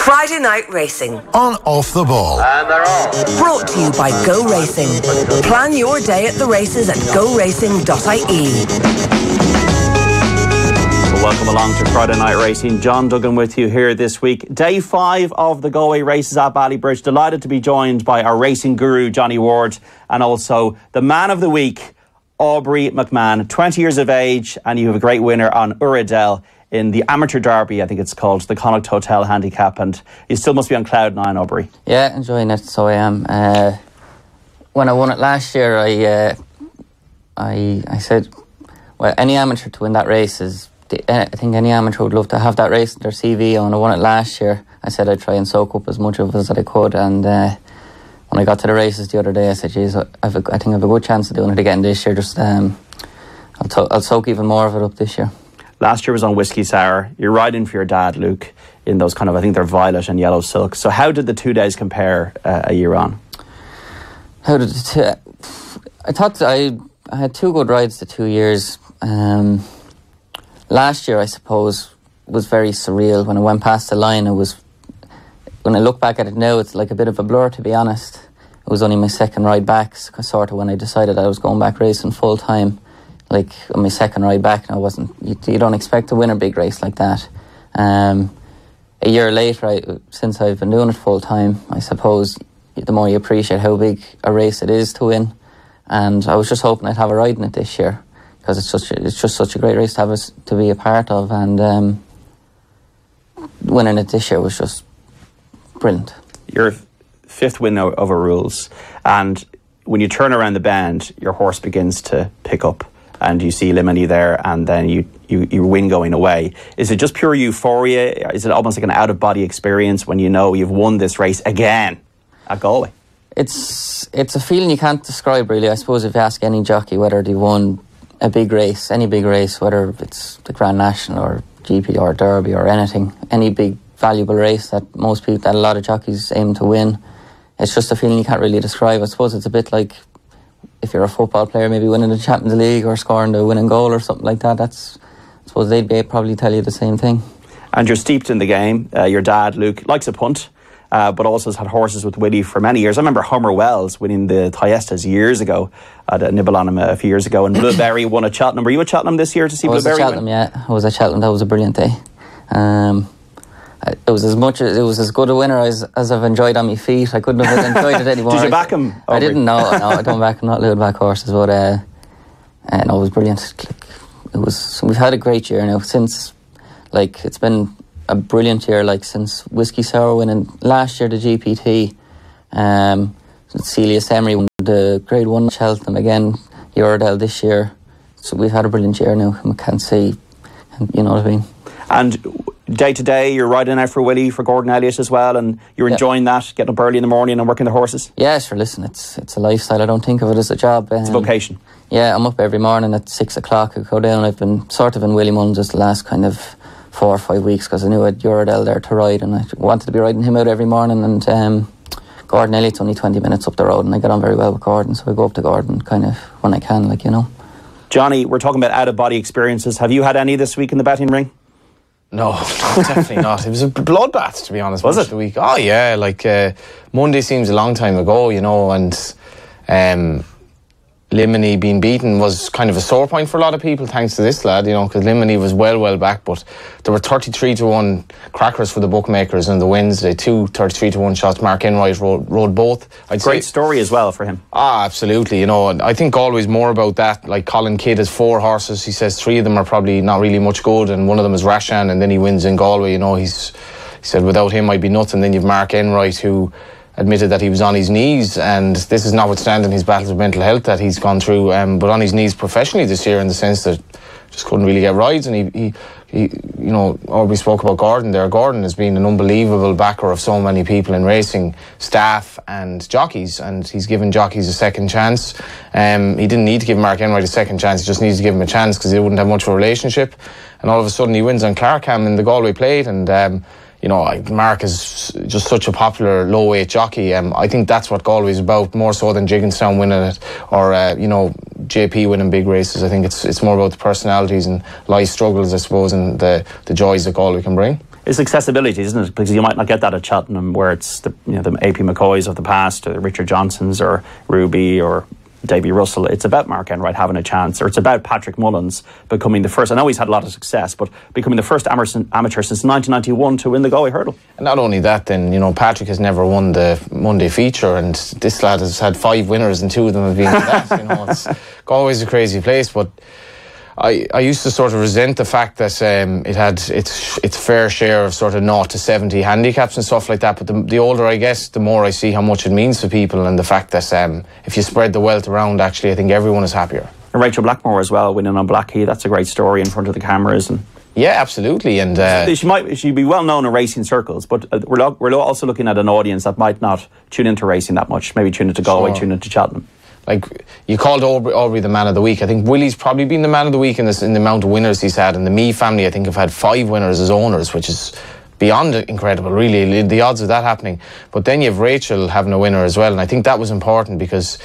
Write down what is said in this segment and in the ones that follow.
Friday Night Racing. On Off the Ball. And they're off. Brought to you by Go Racing. Plan your day at the races at goracing.ie. Welcome along to Friday Night Racing. John Duggan with you here this week. Day 5 of the Galway races at Ballybridge. Delighted to be joined by our racing guru, Johnny Ward, and also the man of the week, Aubrey McMahon. 20 years of age, and you have a great winner on Uradell in the Amateur Derby, I think it's called, the Connacht Hotel Handicap, and you still must be on cloud 9, Aubrey. Yeah, enjoying it, so I am. When I won it last year, I said, well, any amateur to win that race is, I think any amateur would love to have that race in their CV. And when I won it last year, I said I'd try and soak up as much of it as I could, and when I got to the races the other day, I said, geez, I think I have a good chance of doing it again this year. Just I'll soak even more of it up this year. Last year was on Whiskey Sour. You're riding for your dad, Luke, in those kind of, I think they're violet and yellow silks. So how did the 2 days compare a year on? How did I thought I had 2 good rides the 2 years. Last year, I suppose, was very surreal. When I went past the line, when I look back at it now, it's like a bit of a blur, to be honest. It was only my second ride back, sort of, when I decided I was going back racing full time. Like, on my second ride back, and I wasn't. You don't expect to win a big race like that. A year later, since I've been doing it full time, I suppose the more you appreciate how big a race it is to win. And I was just hoping I'd have a ride in it this year, because it's just such a great race to be a part of, and winning it this year was just brilliant. Your 5th win over rules, and when you turn around the bend, your horse begins to pick up, and you see Limini there, and then you win going away. Is it just pure euphoria? Is it almost like an out-of-body experience when you know you've won this race again at Galway? It's a feeling you can't describe, really. I suppose if you ask any jockey whether they won a big race, any big race, whether it's the Grand National or GP or Derby or anything, any big valuable race that a lot of jockeys aim to win, it's just a feeling you can't really describe. I suppose it's a bit like if you're a football player, maybe winning the Champions League or scoring the winning goal or something like that. I suppose they'd probably tell you the same thing. And you're steeped in the game. Your dad, Luke, likes a punt, but also has had horses with Willie for many years. I remember Homer Wells winning the Thyestas years ago. I had a nibble on him a few years ago, and Blueberry won at Cheltenham. Were you at Cheltenham this year to see Blueberry win? I was at Cheltenham. That was a brilliant day. It was as good a winner as I've enjoyed on my feet. I couldn't have enjoyed it anymore. Did you back him? I didn't. No, I don't back him. Not allowed to back horses, but no, it was brilliant. We've had a great year now. Since, it's been a brilliant year. Since Whiskey Sour winning last year, the GPT, Celius Emery won the Grade 1 Cheltenham again, Uradell this year. So we've had a brilliant year now. I can't say, you know what I mean. And day to day, you're riding out for Willie, for Gordon Elliott as well, and you're enjoying that, getting up early in the morning and working the horses? Yeah, sure, listen, it's a lifestyle. I don't think of it as a job. It's a vocation. Yeah, I'm up every morning at 6 o'clock. I go down. I've been sort of in Willie Mullins just the last kind of 4 or 5 weeks, because I knew I had Uradell there to ride, and I wanted to be riding him out every morning. And Gordon Elliott's only 20 minutes up the road, and I get on very well with Gordon, so I go up to Gordon kind of when I can, Johnny, we're talking about out-of-body experiences. Have you had any this week in the betting ring? No, definitely not. It was a bloodbath, to be honest. Was it? The week. Oh, yeah. Monday seems a long time ago, and Limini being beaten was kind of a sore point for a lot of people, thanks to this lad, because Limini was well back, but there were 33-1 crackers for the bookmakers on the Wednesday, 2 33-1 shots. Mark Enright rode both. Great story as well for him. Absolutely, and I think always more about that. Like Colin Kidd has 4 horses. He says 3 of them are probably not really much good, and one of them is Rashan, and then he wins in Galway. He said without him I'd be nuts. And then you've Mark Enright, who admitted that he was on his knees, and this is notwithstanding his battles with mental health that he's gone through, but on his knees professionally this year, in the sense that just couldn't really get rides. And he Aubrey spoke about Gordon there. Gordon has been an unbelievable backer of so many people in racing, staff and jockeys, and he's given jockeys a second chance. He didn't need to give Mark Enright a second chance, he just needed to give him a chance because they wouldn't have much of a relationship. And all of a sudden he wins on Clarkham in the Galway Plate, and Mark is just such a popular low-weight jockey. I think that's what Galway is about, more so than Jigginstown winning it or, JP winning big races. I think it's more about the personalities and life struggles, I suppose, and the joys that Galway can bring. It's accessibility, isn't it? Because you might not get that at Cheltenham, where it's the AP McCoys of the past, or Richard Johnsons, or Ruby, or Davy Russell. It's about Mark Enright having a chance, or it's about Patrick Mullins becoming the first. I know he's had a lot of success, but becoming the first amateur since 1991 to win the Galway hurdle. And not only that, then, Patrick has never won the Monday feature, and this lad has had 5 winners, and 2 of them have been that. Galway's a crazy place, but I used to sort of resent the fact that it had its fair share of sort of 0 to 70 handicaps and stuff like that. But the older I get, the more I see how much it means to people, and the fact that if you spread the wealth around, actually, I think everyone is happier. And Rachel Blackmore as well, winning on Blackheath. That's a great story in front of the cameras. And yeah, absolutely. And she'd be well known in racing circles, but we're also looking at an audience that might not tune into racing that much. Maybe tune into Galway, Sure. tune into Cheltenham. Like, you called Aubrey the man of the week. I think Willie's probably been the man of the week in the amount of winners he's had. And the Mee family, I think, have had 5 winners as owners, which is beyond incredible, really, the odds of that happening. But then you have Rachel having a winner as well. And I think that was important, because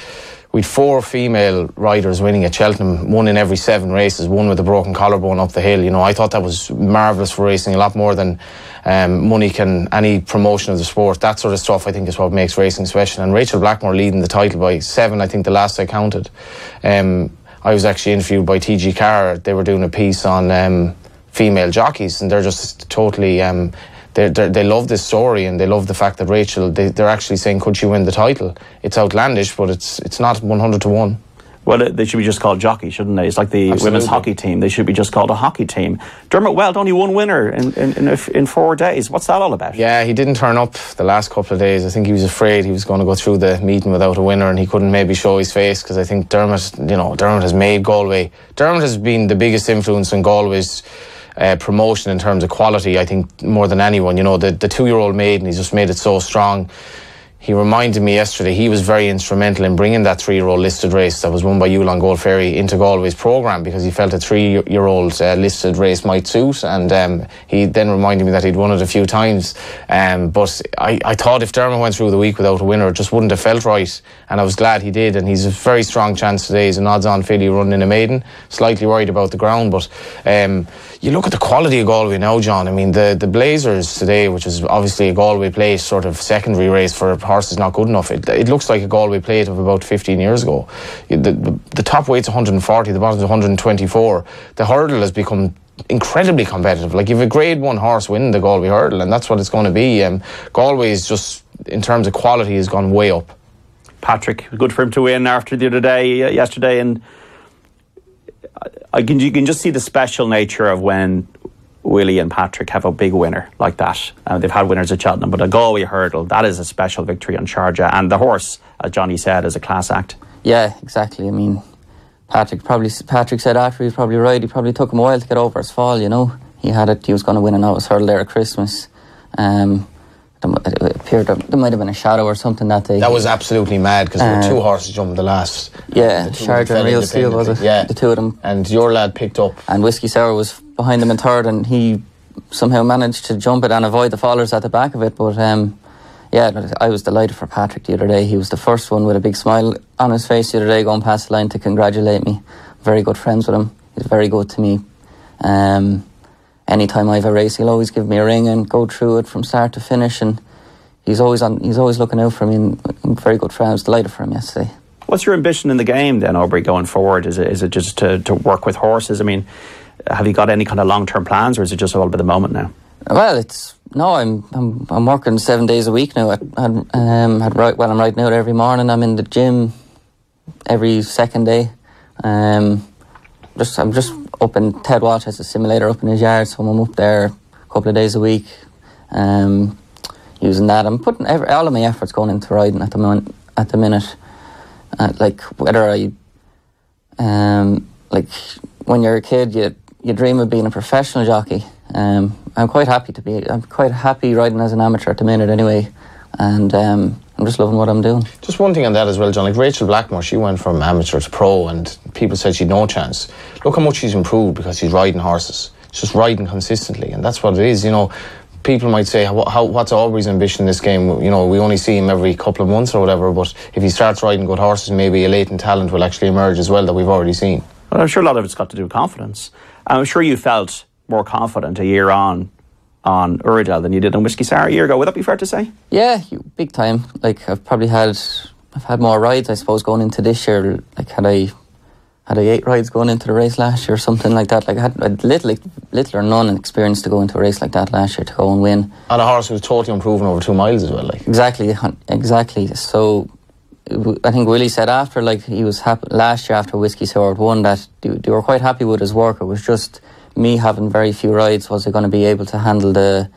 we'd 4 female riders winning at Cheltenham, 1 in every 7 races, 1 with a broken collarbone up the hill. I thought that was marvellous for racing, a lot more than money can, any promotion of the sport. That sort of stuff, I think, is what makes racing special. And Rachel Blackmore leading the title by 7, I think, the last I counted. I was actually interviewed by TG Carr. They were doing a piece on female jockeys, and they're just totally they love this story, and they love the fact that Rachel, they're actually saying, could she win the title? It's outlandish, but it's not 100 to 1. Well, they should be just called jockey, shouldn't they? It's like the Absolutely. women's hockey team. They should be just called a hockey team. Dermot Weld, only 1 winner in 4 days. What's that all about? Yeah, he didn't turn up the last couple of days. I think he was afraid he was going to go through the meeting without a winner, and he couldn't maybe show his face, because I think Dermot has made Galway. Dermot has been the biggest influence in Galway's promotion in terms of quality, I think, more than anyone. The 2-year-old maiden, he's just made it so strong. He reminded me yesterday, he was very instrumental in bringing that 3-year-old listed race that was won by Yulon Gold Ferry into Galway's programme, because he felt a 3-year-old listed race might suit, and he then reminded me that he'd won it a few times. But I thought if Dermot went through the week without a winner, it just wouldn't have felt right, and I was glad he did, and he's a very strong chance today. He's an odds-on filly running in a maiden. Slightly worried about the ground, but you look at the quality of Galway now, John. I mean, the Blazers today, which is obviously a Galway plate sort of secondary race for horses not good enough, it looks like a Galway plate of about 15 years ago. The top weight's 140, the bottom's 124. The hurdle has become incredibly competitive. Like, you have a grade 1 horse winning the Galway hurdle, and that's what it's going to be. Galway is just, in terms of quality, has gone way up. Patrick, good for him to win after the other day, yesterday, and you can just see the special nature of when Willie and Patrick have a big winner like that. They've had winners at Cheltenham, but a Galway hurdle, that is a special victory on Sharjah. And the horse, as Johnny said, is a class act. Yeah, exactly. I mean, Patrick said after he was probably right. He probably took him a while to get over his fall, He had it, he was going to win an Novice hurdle there at Christmas. It appeared there might have been a shadow or something that day. That was absolutely mad, because there were 2 horses jumping the last. Yeah, Sharjah and Real Steel, was it? Yeah. The 2 of them. And your lad picked up. And Whiskey Sour was behind them in 3rd, and he somehow managed to jump it and avoid the followers at the back of it. But yeah, I was delighted for Patrick the other day. He was the first one with a big smile on his face the other day going past the line to congratulate me. Very good friends with him. He's very good to me. Anytime I have a race, he'll always give me a ring and go through it from start to finish, and he's always looking out for me, and I'm very good friend. I was delighted for him yesterday. What's your ambition in the game then, Aubrey, going forward? Is it just to work with horses? I mean, have you got any kind of long-term plans, or is it just all about the moment now? Well, I'm working 7 days a week now. I'm riding out every morning. I'm in the gym every second day. I'm just up in Ted Walsh has a simulator up in his yard, so I'm up there a couple of days a week, using that. I'm putting all of my efforts going into riding at the minute. Like, whether like when you're a kid, you dream of being a professional jockey. I'm quite happy riding as an amateur at the minute anyway, and I'm just loving what I'm doing. Just one thing on that as well, John. Like, Rachel Blackmore, she went from amateur to pro, and people said she'd no chance. Look how much she's improved because she's riding horses. She's just riding consistently, and that's what it is. People might say, what's Aubrey's ambition in this game? We only see him every couple of months or whatever, but if he starts riding good horses, maybe a latent talent will actually emerge as well that we've already seen. Well, I'm sure a lot of it's got to do with confidence. I'm sure you felt more confident a year on on Uredale than you did on Whiskey Sour a year ago. Would that be fair to say? Yeah, big time. Like I've had more rides, I suppose, going into this year. Like had I 8 rides going into the race last year or something like that. Like I had little or none experience to go into a race like that last year to go and win. On a horse who was totally improving over 2 miles as well. Like Exactly. So I think Willie said after, like he was happy last year after Whiskey Sour won, that they were quite happy with his work. It was just me having very few rides. Was I going to be able to handle the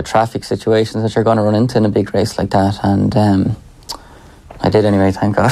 traffic situations that you're going to run into in a big race like that? And I did anyway, thank God.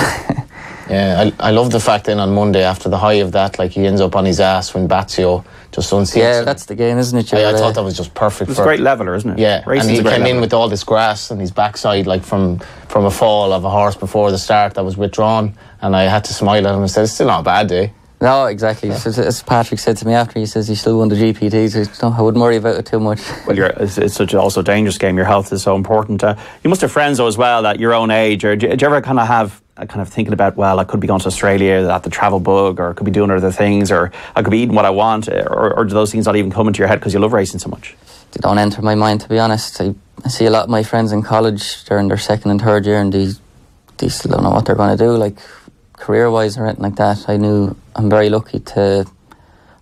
Yeah, I love the fact then on Monday after the high of that, like he ends up on his ass when Bazio just unseats Yeah, him. that's the game, isn't it? I thought that was just perfect. It's a great leveler, isn't it? Yeah, Racing's and he came leveler. in with all this grass on his backside, like from a fall of a horse before the start that was withdrawn, and I had to smile at him and said, it's still not a bad day. No, exactly. Yeah. As Patrick said to me after, he says he still won the GPTs. So I wouldn't worry about it too much. Well, it's such also a dangerous game. Your health is so important. You must have friends though as well at your own age. Or do you ever kind of have thinking about, well, I could be going to Australia at the travel bug, or I could be doing other things, or I could be eating what I want, or do those things not even come into your head because you love racing so much? They don't enter my mind, to be honest. I see a lot of my friends in college, they're in their 2nd and 3rd year, and they still don't know what they're going to do, like career-wise or anything like that. I'm very lucky to...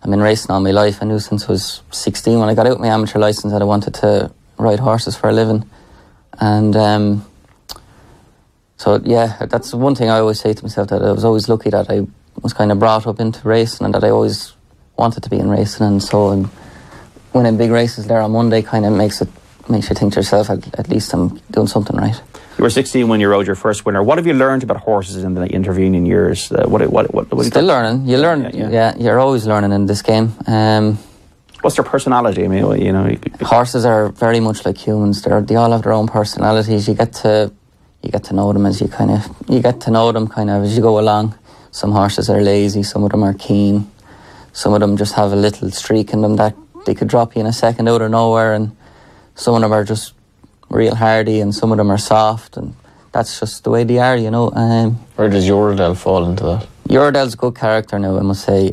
I've been racing all my life. I knew since I was 16 when I got out my amateur licence that I wanted to ride horses for a living. And so, yeah, that's one thing I always say to myself, that I was always lucky that I was kind of brought up into racing and that I always wanted to be in racing. And so winning big races there on Monday kind of makes you think to yourself, at least I'm doing something right. You were 16 when you rode your first winner. What have you learned about horses in the intervening years? Still learning. You learn. Yeah, you're always learning in this game. What's their personality? I mean, you know, horses are very much like humans. They all have their own personalities. You get to know them as you get to know them as you go along. Some horses are lazy. Some of them are keen. Some of them just have a little streak in them that they could drop you in a second out of nowhere, and some of them are just real hardy, and some of them are soft, and that's just the way they are, you know. Where does Uredale fall into that? Uredale's a good character now, I must say.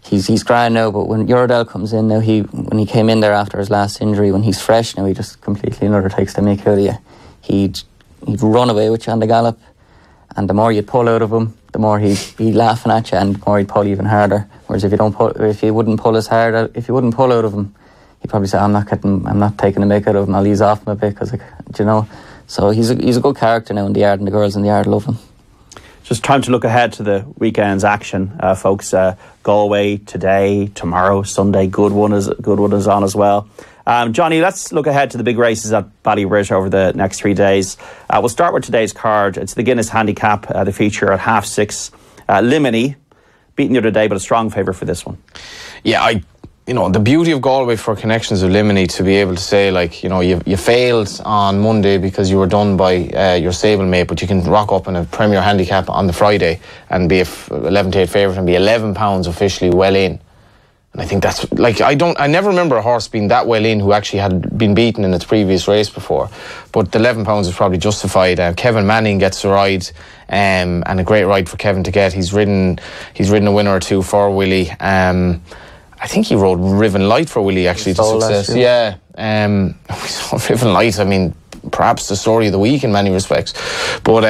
He's grand now, but when Uredale comes in now, when he came in there after his last injury, when he's fresh now, he just completely undertakes to make out of you. He'd run away with you on the gallop, and the more you'd pull out of him, the more he'd be laughing at you, and the more he'd pull even harder. Whereas if you wouldn't pull out of him, he'd probably say, I'm not taking a make out of him, I'll ease off him a bit, because, you know. So he's a good character now in the yard, and the girls in the yard love him. Just time to look ahead to the weekend's action, folks. Galway today, tomorrow, Sunday. Good one is on as well. Johnny, let's look ahead to the big races at Ballybridge over the next 3 days. We'll start with today's card. It's the Guinness Handicap, the feature at 6:30. Limini, beaten the other day, but a strong favourite for this one. Yeah, the beauty of Galway for connections of Limini, to be able to say, like, you know, you failed on Monday because you were done by your stablemate, but you can rock up in a Premier Handicap on the Friday and be a 11-to-8 favourite and be £11 officially well in. And I think that's, like, I never remember a horse being that well in who actually had been beaten in its previous race before. But the £11 is probably justified. Kevin Manning gets a ride, and a great ride for Kevin to get. He's ridden a winner or two for Willie. I think he rode Riven Light for Willie, actually, to success. Yeah, we saw Riven Light. I mean, perhaps the story of the week in many respects. But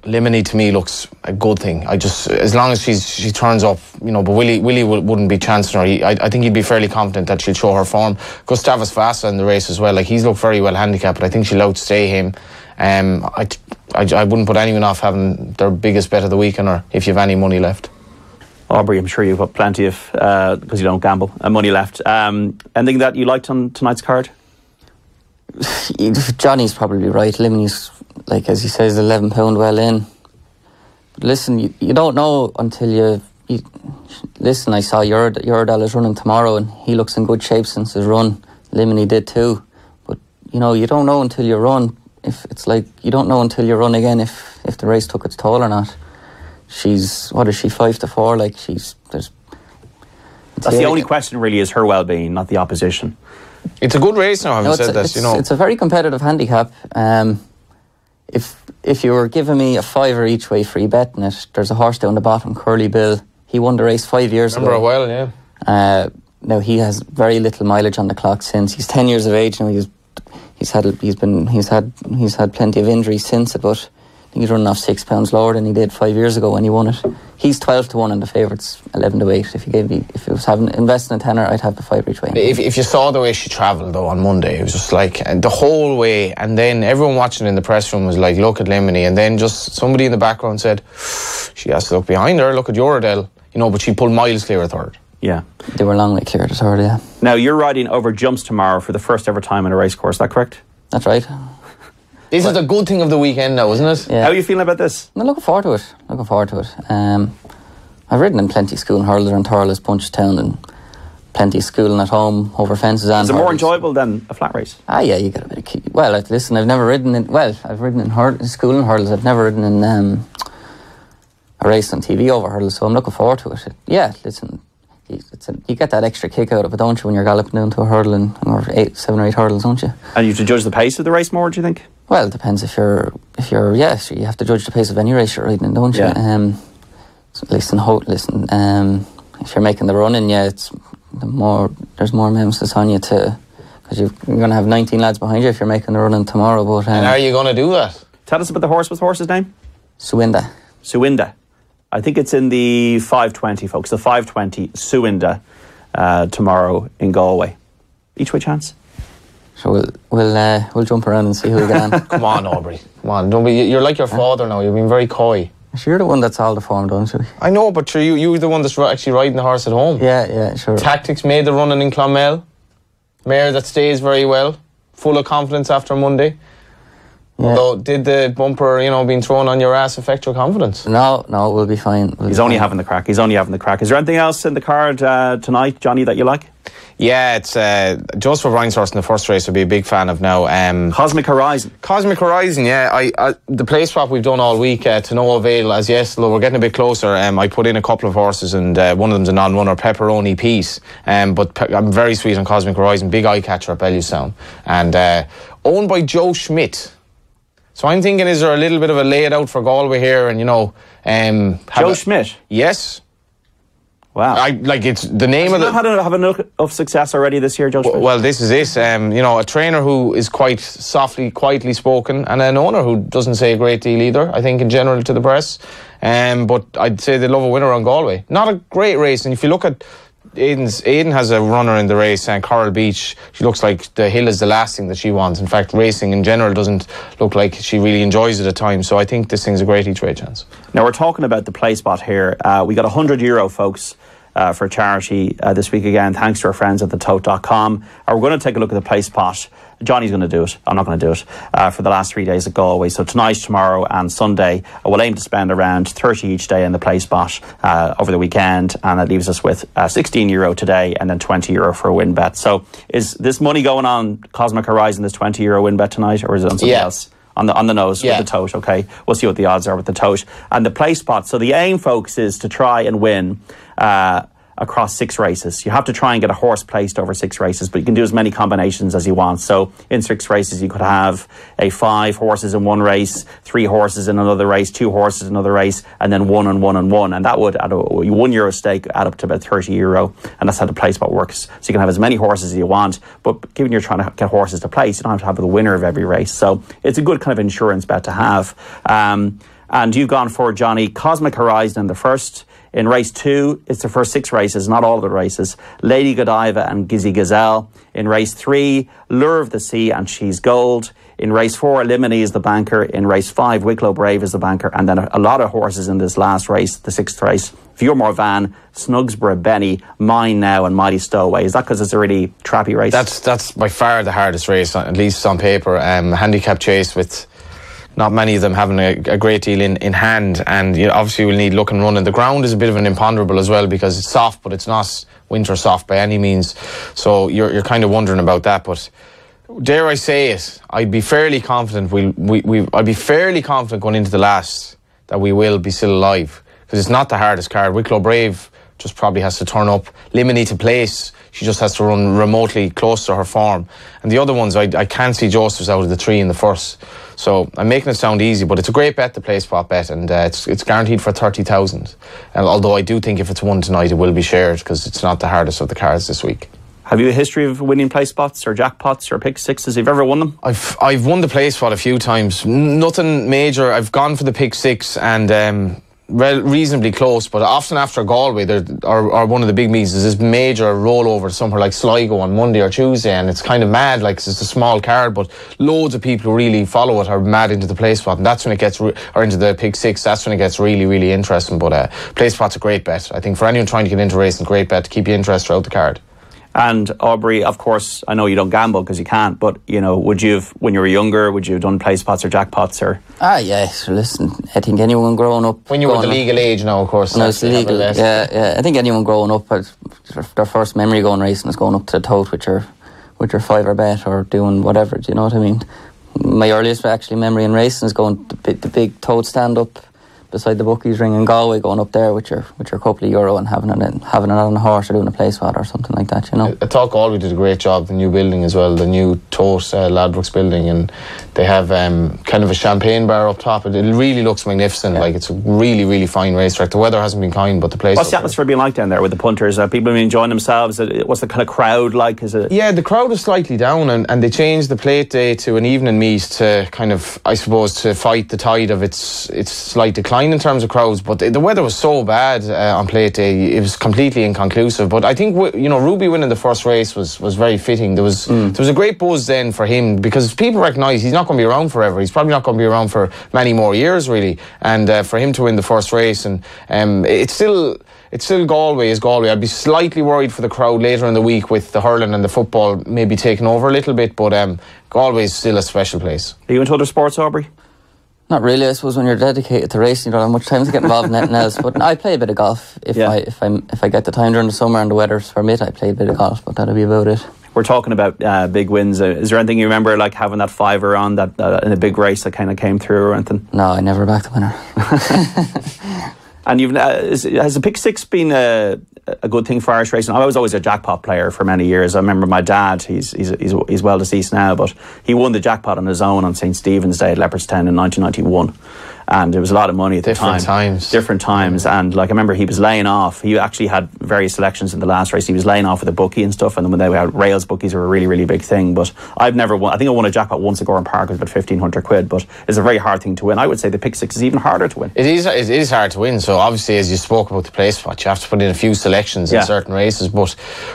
Limini to me looks a good thing. As long as she turns up, you know. But Willie wouldn't be chancing her. I think he'd be fairly confident that she'll show her form. Gustavus Vasa in the race as well. Like, he's looked very well handicapped, but I think she'll outstay him. I wouldn't put anyone off having their biggest bet of the week on her if you have any money left. Aubrey, I'm sure you've got plenty of, because you don't gamble, money left. Anything that you liked on tonight's card? Johnny's probably right. Limini's, like, as he says, £11 well in. But listen, you don't know until you listen. I saw Uredale is running tomorrow, and he looks in good shape since his run. Limini did too. But, you know, you don't know until you run. If it's like, you don't know until you run again if the race took its toll or not. She's, what is she, 5-4? Like, that's the only question really, is her well-being, not the opposition. It's a good race now, having said this, you know. It's a very competitive handicap. If you were giving me a £5 each way free betting it, there's a horse down the bottom, Curly Bill. He won the race 5 years ago. Remember a while, yeah. now he has very little mileage on the clock since he's 10 years of age now. He's had plenty of injuries since it, but I think he's running off 6 pounds lower than he did 5 years ago when he won it. He's 12-1 and the favourites 11-8. If it was having invested in a tenner, I'd have the 5 each way. If you saw the way she travelled though on Monday, it was just like the whole way, and then everyone watching in the press room was like, look at Lemony, and then just somebody in the background said, she has to look behind her, look at Uredale, but she pulled miles clear of third. Yeah. They were a long way clear of third, yeah. Now, you're riding over jumps tomorrow for the first ever time in a race course, is that correct? That's right. This is the good thing of the weekend now, isn't it? Yeah. How are you feeling about this? I'm looking forward to it. I've ridden in plenty of school and hurler and Thurles, Punchestown, and plenty of schooling at home over fences and Is it more enjoyable than a flat race? Yeah, you get a bit of kick. Well, listen, I've never ridden in... Well, I've ridden in school and hurls. I've never ridden in a race on TV over hurls, so I'm looking forward to it. Yeah, listen, you get that extra kick out of it, don't you, when you're galloping down to a hurdle and or 7 or 8 hurdles, don't you? And you have to judge the pace of the race more, do you think? Well, it depends if you're you have to judge the pace of any race you're riding in, don't you? Yeah. If you're making the run in, there's more emphasis on you because you're going to have 19 lads behind you if you're making the run in tomorrow. But and are you going to do that? Tell us about the horse. What's the horse's name? Suinda. I think it's in the 520, folks. The 520 Suinda tomorrow in Galway. Each way chance. So we'll jump around and see who we get on. Come on, Aubrey. Come on, don't be. You're like your father now. You're being very coy. So you're the one that's all the form, don't you? I know, but you're the one that's actually riding the horse at home. Yeah, sure. Tactics made the running in Clonmel. Mare that stays very well, full of confidence after Monday. Yeah. Although, did the bumper, being thrown on your ass affect your confidence? No, we'll be fine. He's only having the crack. Is there anything else in the card tonight, Johnny, that you like? Yeah, it's Joseph Reinshorst in the first race would be a big fan of now. Cosmic Horizon, yeah. I the play swap we've done all week to no avail as yes, we're getting a bit closer. I put in a couple of horses and one of them's a non-runner, Pepperoni Piece. But I'm very sweet on Cosmic Horizon, big eye catcher at Bellewstown, and owned by Joe Schmidt. So I'm thinking, is there a little bit of a lay it out for Galway here, and Joe Schmidt? Yes. Wow. It's the name of the... Have enough of success already this year, Joe Schmidt? Well, this is it. A trainer who is quite softly, quietly spoken, and an owner who doesn't say a great deal either, I think, in general to the press. But I'd say they love a winner on Galway. Not a great race, and if you look at Aidan has a runner in the race, and Coral Beach, she looks like the hill is the last thing that she wants. In fact, racing in general doesn't look like she really enjoys it at times. So I think this thing's a great each way chance. Now, we're talking about the play spot here. We got €100, folks, for charity this week again, thanks to our friends at thetote.com. We're going to take a look at the play spot. Johnny's going to do it. I'm not going to do it for the last 3 days at Galway. So tonight, tomorrow and Sunday, we'll aim to spend around 30 each day in the play spot over the weekend, and that leaves us with €16 today and then €20 for a win bet. So is this money going on Cosmic Horizon, this €20 win bet tonight, or is it on something else? On the nose with the tote, okay? We'll see what the odds are with the tote. And the play spot. So the aim, folks, is to try and win across 6 races. You have to try and get a horse placed over 6 races, but you can do as many combinations as you want. So in 6 races, you could have 5 horses in one race, 3 horses in another race, 2 horses in another race, and then 1 and 1 and 1. And that would, at a €1 stake, add up to about €30. And that's how the play spot works. So you can have as many horses as you want, but given you're trying to get horses to place, you don't have to have the winner of every race. So it's a good kind of insurance bet to have. And you've gone for, Johnny, Cosmic Horizon in the first. In race 2, it's the first 6 races, not all of the races. Lady Godiva and Gizzy Gazelle. In race 3, Lure of the Sea and She's Gold. In race 4, Limini is the banker. In race 5, Wicklow Brave is the banker. And then a lot of horses in this last race, the 6th race. Viewmore Van, Snugsborough Benny, Mine Now and Mighty Stowaway. Is that because it's a really trappy race? That's by far the hardest race, at least on paper. Handicap chase with... not many of them having a great deal in hand, and obviously we'll need look and run. And the ground is a bit of an imponderable as well, because it's soft, but it's not winter soft by any means. So you're kind of wondering about that. But dare I say it, I'd be fairly confident I'd be fairly confident going into the last that we will be still alive, because it's not the hardest card. Wicklow Brave just probably has to turn up. Limini to place, she just has to run remotely close to her form. And the other ones, I can't see Joseph's out of the 3 in the first. So I'm making it sound easy, but it's a great bet, the play spot bet, and it's guaranteed for 30,000. Although I do think if it's won tonight, it will be shared, because it's not the hardest of the cards this week. Have you a history of winning play spots or jackpots or pick sixes? Have you ever won them? I've won the play spot a few times. Nothing major. I've gone for the pick six and reasonably close, but often after Galway or one of the big meets, there's this major rollover somewhere like Sligo on Monday or Tuesday, and it's kind of mad, like it's a small card, but loads of people who really follow it are mad into the play spot, and that's when it gets or into the pick six. That's when it gets really, really interesting. But play spot's a great bet. I think for anyone trying to get into racing, great bet to keep you interested throughout the card. And Aubrey, of course, I know you don't gamble because you can't, but would you have, when you were younger, would you have done play spots or jackpots or? Yes. Listen, I think anyone growing up, when you were the legal age now, of course. When I was legal, yeah. I think anyone growing up, their first memory going racing is going up to the tote with your fiver bet or doing whatever. Do you know what I mean? My earliest actually memory in racing is going to the big tote stand up beside the bookies ring in Galway, going up there with your couple of euro and having it on a horse or doing a play spot or something like that, I thought Galway did a great job, the new building as well, the new Tote Ladbrokes building, and they have kind of a champagne bar up top. It really looks magnificent. Like, it's a really, really fine racetrack. The weather hasn't been kind, but the place. What's the atmosphere been like down there with the punters? People been enjoying themselves? What's the kind of crowd like? Yeah, the crowd is slightly down, and they changed the plate day to an evening meet to kind of, I suppose, to fight the tide of its slight decline in terms of crowds. But the weather was so bad on plate day, it was completely inconclusive. But I think Ruby winning the first race was very fitting. There was a great buzz then for him, because people recognise he's not going to be around forever. He's probably not going to be around for many more years, really. And for him to win the first race, and it's still Galway is Galway. I'd be slightly worried for the crowd later in the week with the hurling and the football maybe taking over a little bit, but Galway is still a special place. Are you into other sports, Aubrey? Not really. I suppose when you're dedicated to racing, you don't have much time to get involved in anything else. But I play a bit of golf if I get the time during the summer and the weather's permit. I play a bit of golf, but that'll be about it. We're talking about big wins. Is there anything you remember, like having that fiver on that in a big race that kind of came through or anything? No, I never backed the winner. And has the pick six been a good thing for Irish racing? I was always a jackpot player for many years. I remember my dad, he's well deceased now, but he won the jackpot on his own on St. Stephen's Day at Leopardstown in 1991. And it was a lot of money at the time. Different times. And like I remember he was laying off. He actually had various selections in the last race. He was laying off with a bookie and stuff. And then when they had rails, bookies were a really, really big thing. But I've never won. I think I won a jackpot once at Gorham Park. It was about 1,500 quid. But it's a very hard thing to win. I would say the pick six is even harder to win. It is hard to win. So obviously, as you spoke about the play spot, you have to put in a few selections in certain races. But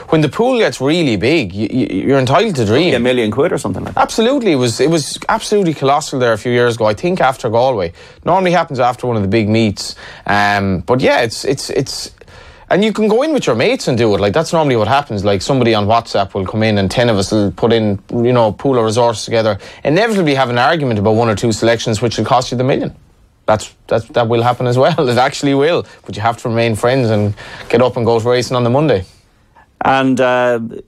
when the pool gets really big, you're entitled to dream. £1 million or something like that. Absolutely. It was absolutely colossal there a few years ago. I think after Galway. Normally happens after one of the big meets, but yeah, it's and you can go in with your mates and do it. Like, that's normally what happens. Like, somebody on WhatsApp will come in and 10 of us will put in, pool of resources together, inevitably have an argument about one or two selections which will cost you the million. That will happen as well. It actually will, but you have to remain friends and get up and go racing on the Monday. And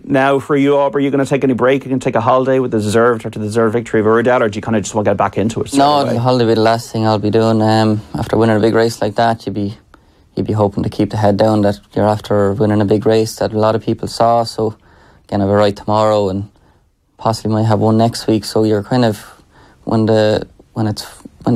now for you, Aubrey, are you going to take any break? You can take a holiday with the deserved victory of Uredale, or do you kind of just want to get back into it? No, the holiday will be the last thing I'll be doing. After winning a big race like that, you'd be hoping to keep the head down that you're after winning a big race that a lot of people saw. So again, I have a ride tomorrow and possibly might have one next week. So you're kind of when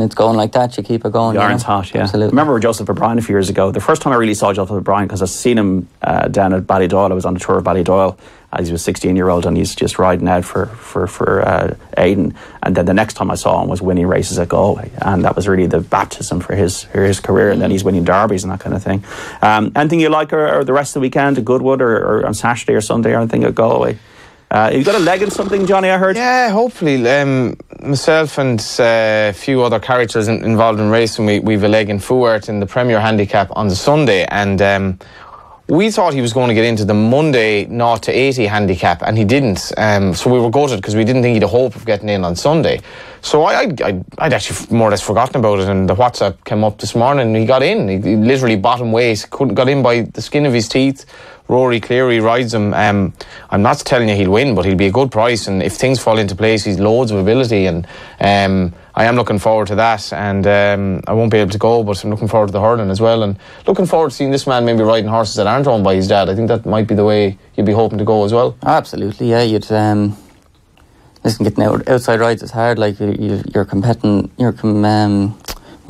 it's going like that, you keep it going. The iron's hot, yeah. Absolutely. I remember Joseph O'Brien a few years ago. The first time I really saw Joseph O'Brien, because I've seen him down at Ballydoyle. I was on a tour of Ballydoyle as he was a 16-year-old, and he's just riding out for Aidan. And then the next time I saw him was winning races at Galway, and that was really the baptism for his career. And then he's winning derbies and that kind of thing. Anything you like, or the rest of the weekend at Goodwood, or on Saturday or Sunday, or anything at Galway? You've got a leg in something, Johnny, I heard? Yeah, hopefully. Myself and a few other characters involved in racing, we've a leg in Fuart in the Premier Handicap on the Sunday, and we thought he was going to get into the Monday 0 to 80 handicap, and he didn't. So we were gutted because we didn't think he'd a hope of getting in on Sunday. So I'd actually more or less forgotten about it, and the WhatsApp came up this morning and he got in. He literally bottom weight, got in by the skin of his teeth. Rory Cleary rides him. I'm not telling you he'll win, but he'll be a good price, and if things fall into place, he's loads of ability, and I'm I am looking forward to that, and I won't be able to go, but I'm looking forward to the hurling as well, and looking forward to seeing this man maybe riding horses that aren't owned by his dad. I think that might be the way you'd be hoping to go as well. Absolutely, yeah. You'd listen, getting outside rides is hard. Like you're competing, you're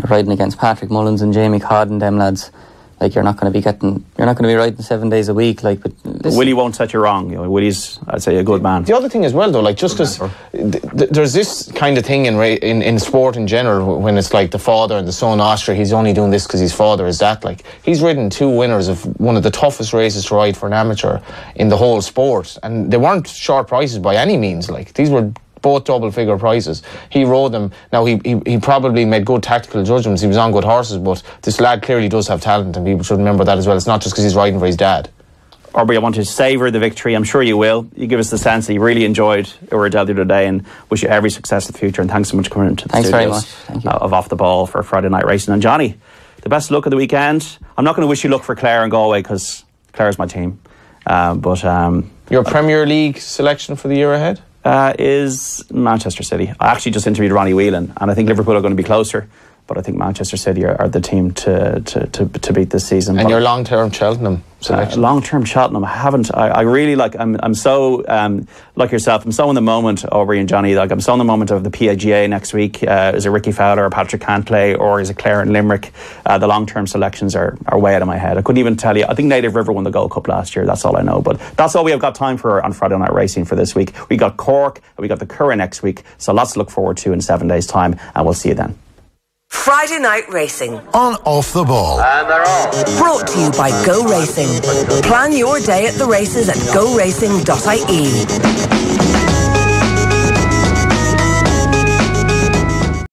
riding against Patrick Mullins and Jamie Codd and them lads. Like you're not going to be riding 7 days a week. Like, but Willie won't set you wrong. You know, Willie's, I'd say, a good man. The other thing as well, though, like just because there's this kind of thing in sport in general, when it's like the father and the son, Austria, he's only doing this because his father is that. Like he's ridden 2 winners of one of the toughest races to ride for an amateur in the whole sport, and they weren't short prices by any means. Like these were both double-figure prices. He rode them. Now, he probably made good tactical judgments. He was on good horses, but this lad clearly does have talent, and people should remember that as well. It's not just because he's riding for his dad. Aubrey, I want to savour the victory. I'm sure you will. You give us the sense that you really enjoyed Uradell the other day, and wish you every success in the future. And thanks so much for coming into the studios very much. Thank you. Of Off the Ball for Friday Night Racing. And Johnny, the best luck of the weekend. I'm not going to wish you luck for Clare and Galway, because Clare's my team. Your Premier League selection for the year ahead? Is Manchester City. I actually just interviewed Ronnie Whelan, and I think Liverpool are going to be closer, but I think Manchester City are the team to beat this season. And your long-term Cheltenham selection? Long-term Cheltenham, I really like. I'm so like yourself. I'm so in the moment, Aubrey and Johnny. Like I'm so in the moment of the PGA next week. Is it Ricky Fowler or Patrick Cantlay, or is it Clare and Limerick? The long-term selections are way out of my head. I couldn't even tell you. I think Native River won the Gold Cup last year. That's all I know. But that's all we have got time for on Friday Night Racing for this week. We got Cork and we got the Curragh next week. So lots to look forward to in 7 days' time, and we'll see you then. Friday Night Racing on Off the Ball. And they're off. Brought to you by Go Racing. Plan your day at the races at goracing.ie.